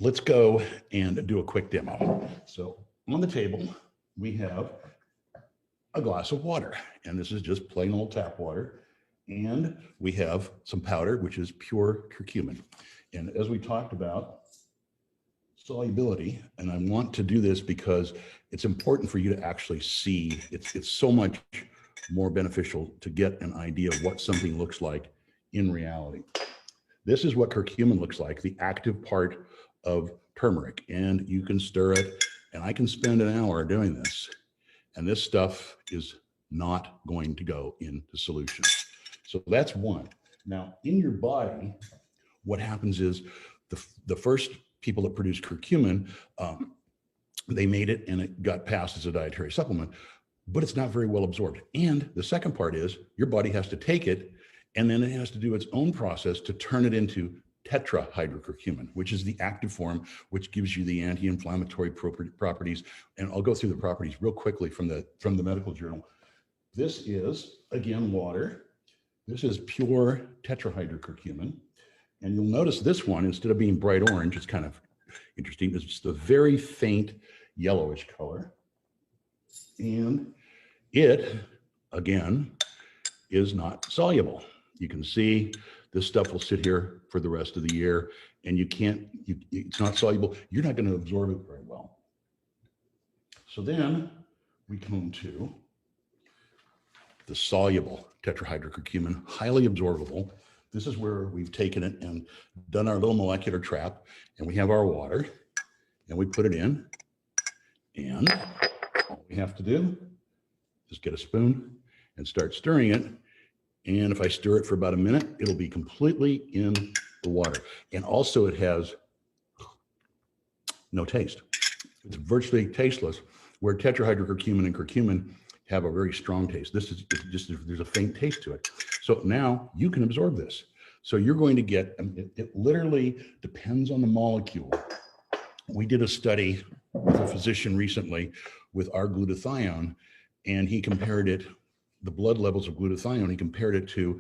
let's go and do a quick demo. So on the table, we have a glass of water, and this is just plain old tap water. And we have some powder, which is pure curcumin. And as we talked about, solubility, and I want to do this because it's important for you to actually see, it's so much more beneficial to get an idea of what something looks like in reality. This is what curcumin looks like, the active part of turmeric, and you can stir it, and I can spend an hour doing this, and this stuff is not going to go into solution. So that's one. Now, in your body, what happens is the first people that produced curcumin, they made it and it got passed as a dietary supplement, but it's not very well absorbed. And the second part is your body has to take it and then it has to do its own process to turn it into tetrahydrocurcumin, which is the active form, which gives you the anti-inflammatory properties. And I'll go through the properties real quickly from the medical journal. This is, again, water. This is pure tetrahydrocurcumin. And you'll notice this one, instead of being bright orange, it's kind of interesting. It's just a very faint yellowish color. And it, again, is not soluble. You can see this stuff will sit here for the rest of the year, and it's not soluble. You're not going to absorb it very well. So then we come to the soluble tetrahydrocurcumin, highly absorbable. This is where we've taken it and done our little molecular trap, and we have our water, and we put it in, and all we have to do is get a spoon and start stirring it. And if I stir it for about a minute, it'll be completely in the water. And also it has no taste. It's virtually tasteless, where tetrahydrocurcumin and curcumin have a very strong taste. This is just, there's a faint taste to it. So now you can absorb this. So you're going to get, it literally depends on the molecule. We did a study with a physician recently with our glutathione, and he compared it, the blood levels of glutathione, he compared it to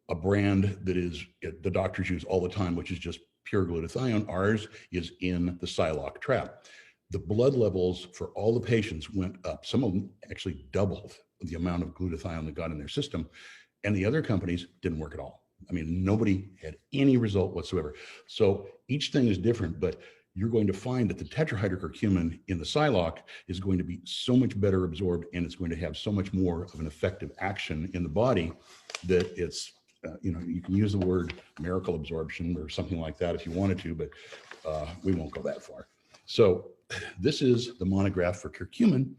a brand that is, the doctors use all the time, which is just pure glutathione. Ours is in the Psylocke trap. The blood levels for all the patients went up. Some of them actually doubled the amount of glutathione that got in their system. And the other companies didn't work at all. I mean, nobody had any result whatsoever. So each thing is different, but you're going to find that the tetrahydrocurcumin in the Psylocke is going to be so much better absorbed, and it's going to have so much more of an effective action in the body that it's, you can use the word miracle absorption or something like that if you wanted to, but we won't go that far. So this is the monograph for curcumin,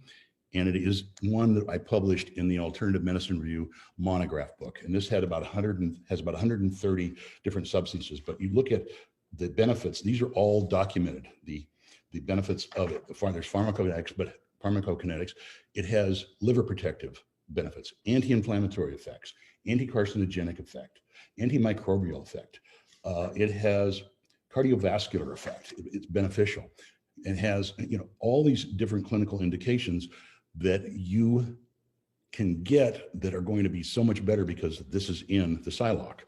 and it is one that I published in the Alternative Medicine Review monograph book. And this had about 130 different substances, but you look at the benefits, these are all documented, the benefits of it. There's pharmacokinetics, it has liver protective benefits, anti-inflammatory effects, anti-carcinogenic effect, antimicrobial effect. It has cardiovascular effect, it's beneficial. It has, all these different clinical indications that you can get that are going to be so much better because this is in the Psylocke.